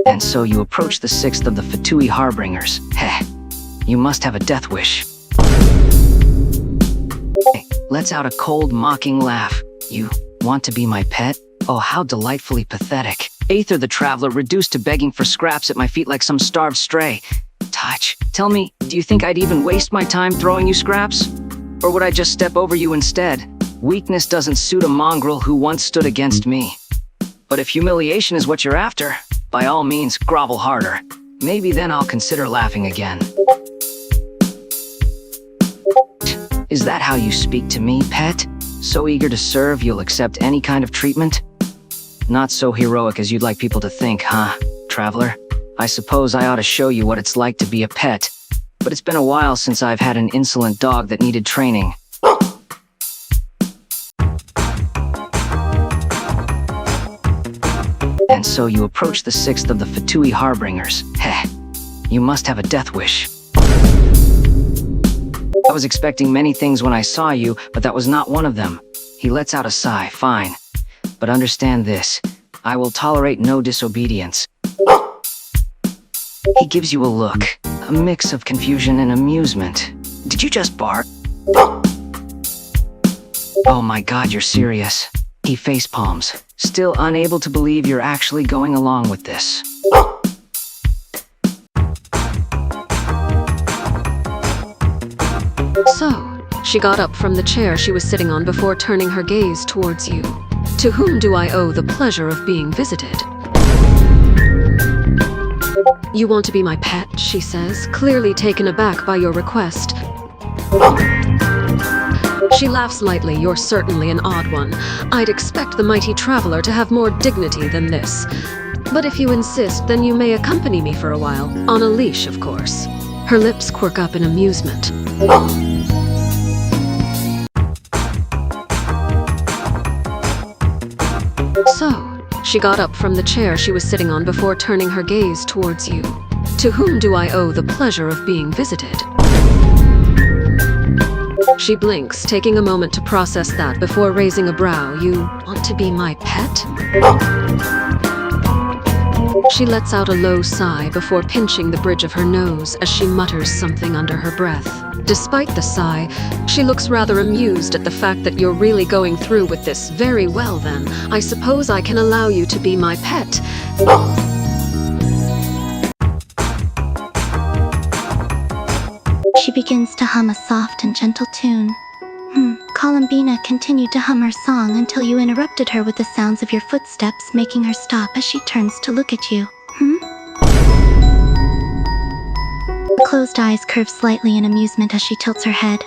And so you approach the sixth of the Fatui Harbingers. Heh, you must have a death wish. Hey, lets out a cold, mocking laugh. You want to be my pet? Oh, how delightfully pathetic. Aether the Traveler, reduced to begging for scraps at my feet like some starved stray. Touch, tell me, do you think I'd even waste my time throwing you scraps? Or would I just step over you instead? Weakness doesn't suit a mongrel who once stood against me. But if humiliation is what you're after, by all means, grovel harder. Maybe then I'll consider laughing again. Is that how you speak to me, pet? So eager to serve, you'll accept any kind of treatment? Not so heroic as you'd like people to think, huh, Traveler? I suppose I ought to show you what it's like to be a pet. But it's been a while since I've had an insolent dog that needed training. And so you approach the sixth of the Fatui Harbingers. Heh, you must have a death wish. I was expecting many things when I saw you, but that was not one of them. He lets out a sigh. Fine. But understand this. I will tolerate no disobedience. He gives you a look. A mix of confusion and amusement. Did you just bark? Oh my god, you're serious. He facepalms, still unable to believe you're actually going along with this. So, she got up from the chair she was sitting on before turning her gaze towards you. To whom do I owe the pleasure of being visited? You want to be my pet, she says, clearly taken aback by your request. She laughs lightly. You're certainly an odd one. I'd expect the mighty Traveler to have more dignity than this. But if you insist, then you may accompany me for a while. On a leash, of course. Her lips quirk up in amusement. So, she got up from the chair she was sitting on before turning her gaze towards you. To whom do I owe the pleasure of being visited? She blinks, taking a moment to process that before raising a brow. You want to be my pet? She lets out a low sigh before pinching the bridge of her nose as she mutters something under her breath. Despite the sigh, she looks rather amused at the fact that you're really going through with this. Very well then, I suppose I can allow you to be my pet. She begins to hum a soft and gentle tune. Columbina continued to hum her song until you interrupted her with the sounds of your footsteps, making her stop as she turns to look at you. Closed eyes curve slightly in amusement as she tilts her head.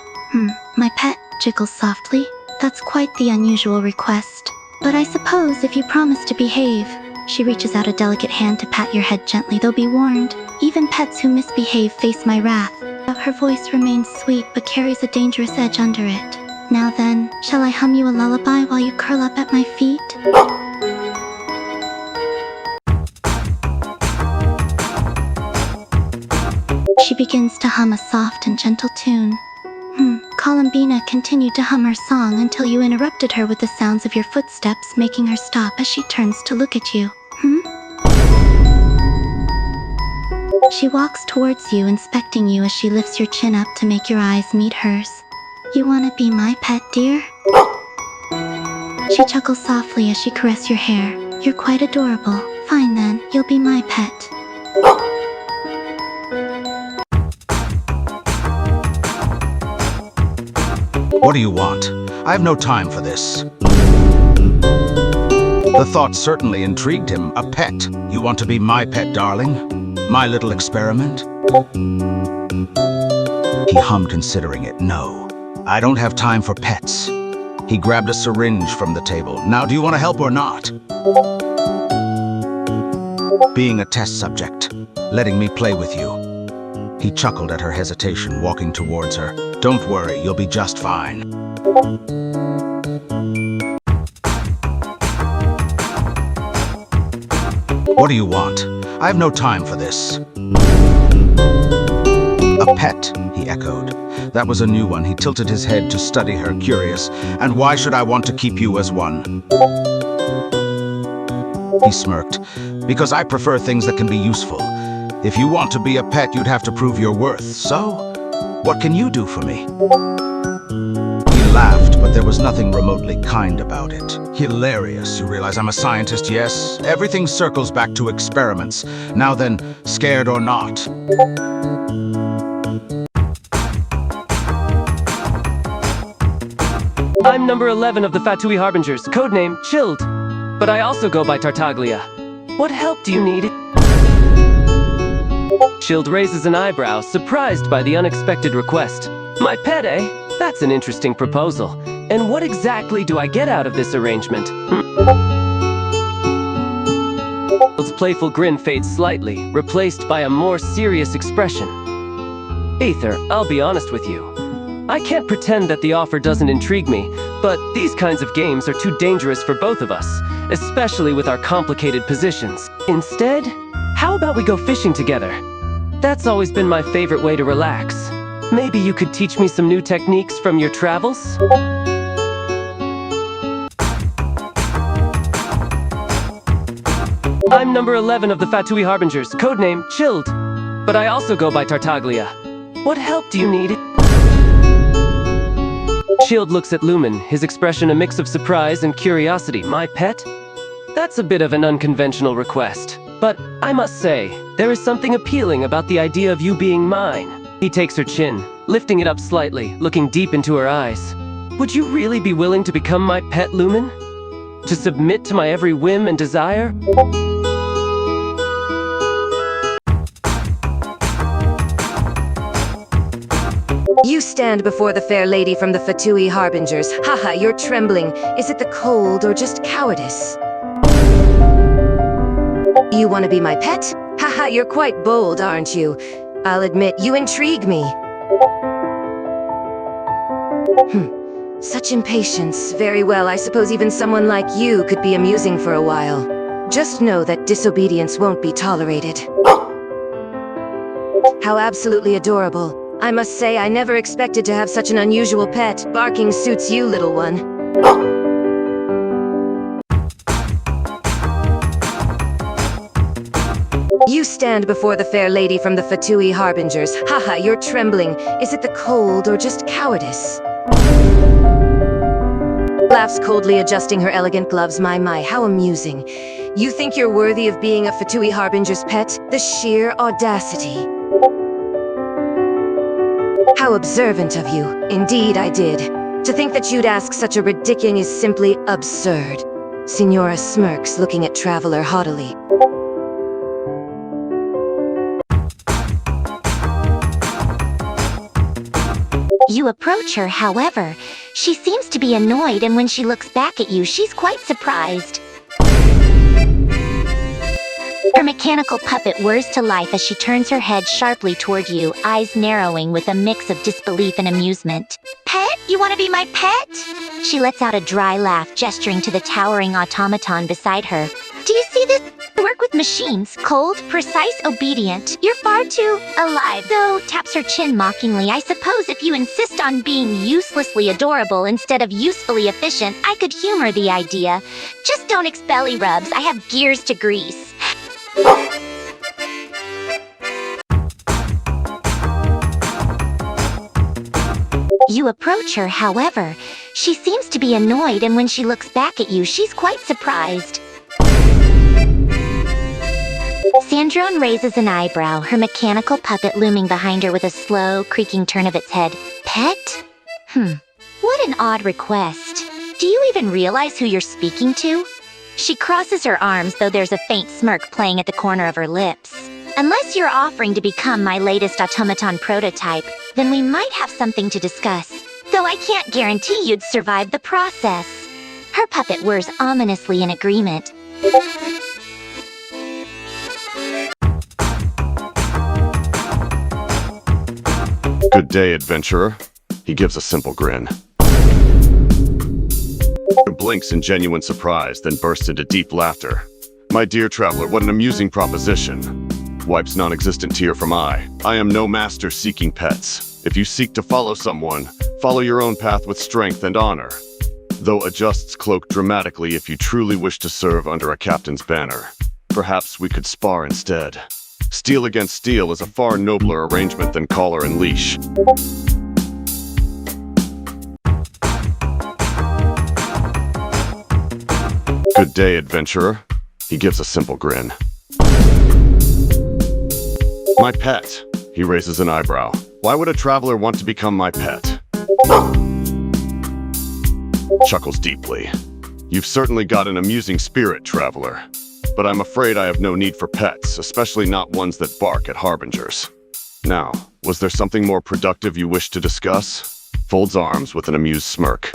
My pet jiggles softly. That's quite the unusual request. But I suppose if you promise to behave. She reaches out a delicate hand to pat your head gently, though be warned, even pets who misbehave face my wrath. Her voice remains sweet but carries a dangerous edge under it. Now then, shall I hum you a lullaby while you curl up at my feet? She begins to hum a soft and gentle tune. Columbina continued to hum her song until you interrupted her with the sounds of your footsteps, making her stop as she turns to look at you. She walks towards you, inspecting you as she lifts your chin up to make your eyes meet hers. You wanna be my pet, dear? She chuckles softly as she caresses your hair. You're quite adorable. Fine then, you'll be my pet. What do you want? I have no time for this. The thought certainly intrigued him. A pet. You want to be my pet, darling? My little experiment? He hummed, considering it. No, I don't have time for pets. He grabbed a syringe from the table. Now, do you want to help or not? Being a test subject, letting me play with you. He chuckled at her hesitation, walking towards her. Don't worry, you'll be just fine. What do you want? I have no time for this. A pet, he echoed. That was a new one. He tilted his head to study her, curious. And why should I want to keep you as one? He smirked. because I prefer things that can be useful. If you want to be a pet, you'd have to prove your worth. So, what can you do for me? He laughed, but there was nothing remotely kind about it. Hilarious. You realize I'm a scientist, yes? Everything circles back to experiments. Now then, scared or not? I'm number 11 of the Fatui Harbingers, codename Chilled. But I also go by Tartaglia. What help do you need? Chilled raises an eyebrow, surprised by the unexpected request. My pet, eh? That's an interesting proposal. And what exactly do I get out of this arrangement? Chilled's playful grin fades slightly, replaced by a more serious expression. Aether, I'll be honest with you. I can't pretend that the offer doesn't intrigue me, but these kinds of games are too dangerous for both of us, especially with our complicated positions. Instead, how about we go fishing together? That's always been my favorite way to relax. Maybe you could teach me some new techniques from your travels? I'm number 11 of the Fatui Harbingers, codename Chilled. But I also go by Tartaglia. What help do you need? Chilled looks at Lumen, his expression a mix of surprise and curiosity. My pet? That's a bit of an unconventional request. But I must say, there is something appealing about the idea of you being mine. He takes her chin, lifting it up slightly, looking deep into her eyes. Would you really be willing to become my pet, Lumen? To submit to my every whim and desire? You stand before the fair lady from the Fatui Harbingers. Haha, you're trembling. Is it the cold or just cowardice? You want to be my pet? Haha, you're quite bold, aren't you? I'll admit, you intrigue me. Such impatience. Very well, I suppose even someone like you could be amusing for a while. Just know that disobedience won't be tolerated. How absolutely adorable. I must say, I never expected to have such an unusual pet. Barking suits you, little one. You stand before the fair lady from the Fatui Harbingers. Haha, you're trembling. Is it the cold or just cowardice? Laughs coldly, adjusting her elegant gloves. My, how amusing. You think you're worthy of being a Fatui Harbinger's pet? The sheer audacity. How observant of you. Indeed, I did. To think that you'd ask such a ridiculous is simply absurd. Signora smirks, looking at Traveler haughtily. You approach her, however. She seems to be annoyed, and when she looks back at you, she's quite surprised. Her mechanical puppet whirs to life as she turns her head sharply toward you, eyes narrowing with a mix of disbelief and amusement. Pet? You want to be my pet? She lets out a dry laugh, gesturing to the towering automaton beside her. Do you see this? I work with machines. Cold, precise, obedient. You're far too alive. Though, taps her chin mockingly, I suppose if you insist on being uselessly adorable instead of usefully efficient, I could humor the idea. Just don't expelly rubs. I have gears to grease. You approach her, however. She seems to be annoyed, and when she looks back at you, she's quite surprised. Sandrone raises an eyebrow, her mechanical puppet looming behind her with a slow, creaking turn of its head. Pet? What an odd request. Do you even realize who you're speaking to? She crosses her arms, though there's a faint smirk playing at the corner of her lips. Unless you're offering to become my latest automaton prototype, then we might have something to discuss. Though I can't guarantee you'd survive the process. Her puppet whirs ominously in agreement. Good day, adventurer. He gives a simple grin. Blinks in genuine surprise, then bursts into deep laughter. My dear traveler, what an amusing proposition. Wipes non-existent tear from eye. I am no master seeking pets. If you seek to follow someone, follow your own path with strength and honor. Though adjusts cloak dramatically if you truly wish to serve under a captain's banner. Perhaps we could spar instead. Steel against steel is a far nobler arrangement than collar and leash. Good day, adventurer. He gives a simple grin. My pet. He raises an eyebrow. Why would a traveler want to become my pet? Chuckles deeply. You've certainly got an amusing spirit, traveler. But I'm afraid I have no need for pets, especially not ones that bark at harbingers. Now, was there something more productive you wish to discuss? Folds arms with an amused smirk.